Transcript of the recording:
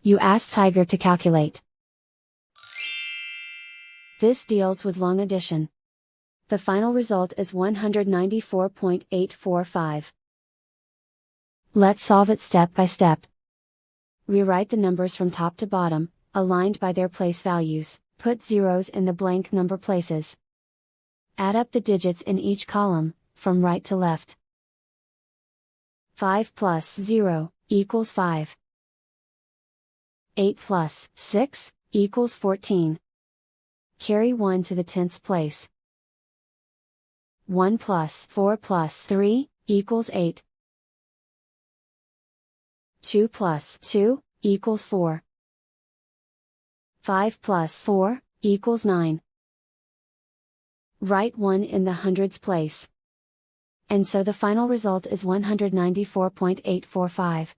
You ask Tiger to calculate. This deals with long addition. The final result is 194.845. Let's solve it step by step. Rewrite the numbers from top to bottom, aligned by their place values, put zeros in the blank number places. Add up the digits in each column, from right to left. 5 plus 0 equals 5. 8 plus 6 equals 14. Carry 1 to the tenths place. 1 plus 4 plus 3 equals 8. 2 plus 2 equals 4. 5 plus 4 equals 9. Write 1 in the hundreds place. And so the final result is 194.845.